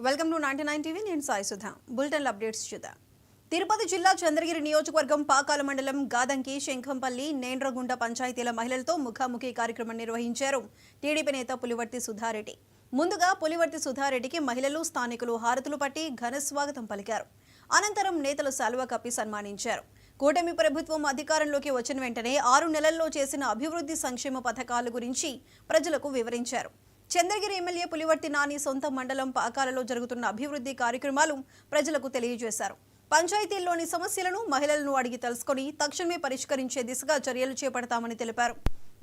Welcome to 99 TV. నేను Sai Sudha. Bulletin updates చూద్దాం. తిరుపతి జిల్లా చంద్రగిరి నియోజకవర్గం పాకాల మండలం గాదంకి, శంఖంపల్లి, నేండ్రగుంట పంచాయతీల మహిళలతో ముఖాముఖి కార్యక్రమం నిర్వహించారు టీడీపీ నేత పులివర్తి సుధారెడ్డి. ముందుగా పులివర్తి సుధారెడ్డికి మహిళలు, స్థానికులు హారతులు పట్టి ఘన స్వాగతం పలికారు. అనంతరం నేతలు శాలువా కప్పి సన్మానించారు. కూటమి ప్రభుత్వం అధికారంలోకి వచ్చిన వెంటనే 6 నెలల్లో చేసిన అభివృద్ధి సంక్షేమ పథకాల గురించి ప్రజలకు వివరించారు. చంద్రగిరి ఎమ్మెల్యే పులివర్తి నాని సొంత మండలం పాకాలలో జరుగుతున్న అభివృద్ధి కార్యక్రమాలు ప్రజలకు తెలియజేశారు. పంచాయతీల్లోని సమస్యలను మహిళలను అడిగి తెలుసుకుని తక్షణమే పరిష్కరించే దిశగా చర్యలు చేపడతామని తెలిపారు.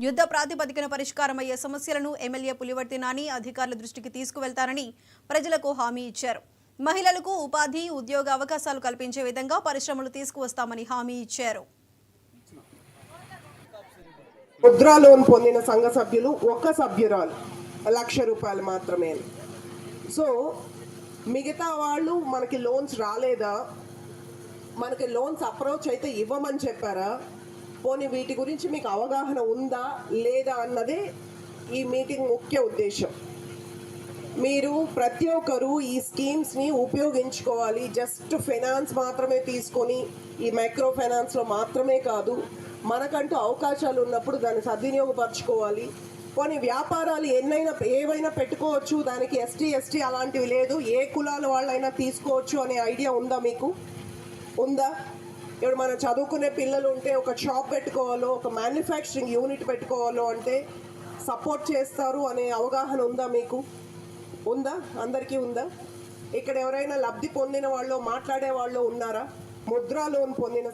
యుద్ధ ప్రాతిపదికన పరిష్కారమయ్యే సమస్యలను ఎమ్మెల్యే పులివర్తి నాని అధికారుల దృష్టికి తీసుకువెళ్తారని ప్రజలకు హామీ ఇచ్చారు. మహిళలకు ఉపాధి, ఉద్యోగ అవకాశాలు కల్పించే విధంగా పరిశ్రమలు తీసుకువస్తామని హామీ ఇచ్చారు. ముద్రా లోన్ పొందిన సంఘ సభ్యులు ఒక సభ్యురాలు ₹1,00,000 మాత్రమే. సో మిగతా వాళ్ళు మనకి లోన్స్ రాలేదా, మనకి లోన్స్ అప్రోచ్ అయితే ఇవ్వమని చెప్పారా, పోనీ వీటి గురించి మీకు అవగాహన ఉందా లేదా అన్నదే ఈ మీటింగ్ ముఖ్య ఉద్దేశం. మీరు ప్రతి ఒక్కరూ ఈ స్కీమ్స్ని ఉపయోగించుకోవాలి. జస్ట్ ఫైనాన్స్ మాత్రమే తీసుకొని ఈ మైక్రో ఫైనాన్స్లో మాత్రమే కాదు, మనకంటూ అవకాశాలు ఉన్నప్పుడు దాన్ని సద్వినియోగపరచుకోవాలి. కొన్ని వ్యాపారాలు ఏవైనా పెట్టుకోవచ్చు, దానికి ఎస్టీ అలాంటివి లేదు, ఏ కులాల వాళ్ళైనా తీసుకోవచ్చు అనే ఐడియా ఉందా మీకు? ఉందా? ఇప్పుడు మనం చదువుకునే పిల్లలు ఉంటే ఒక షాప్ పెట్టుకోవాలో, ఒక మ్యానుఫ్యాక్చరింగ్ యూనిట్ పెట్టుకోవాలో అంటే సపోర్ట్ చేస్తారు అనే అవగాహన ఉందా మీకు? ఉందా? అందరికీ ఉందా? ఇక్కడ ఎవరైనా లబ్ధి పొందిన వాళ్ళు, మాట్లాడే వాళ్ళు ఉన్నారా? ముద్రా లోన్ పొందిన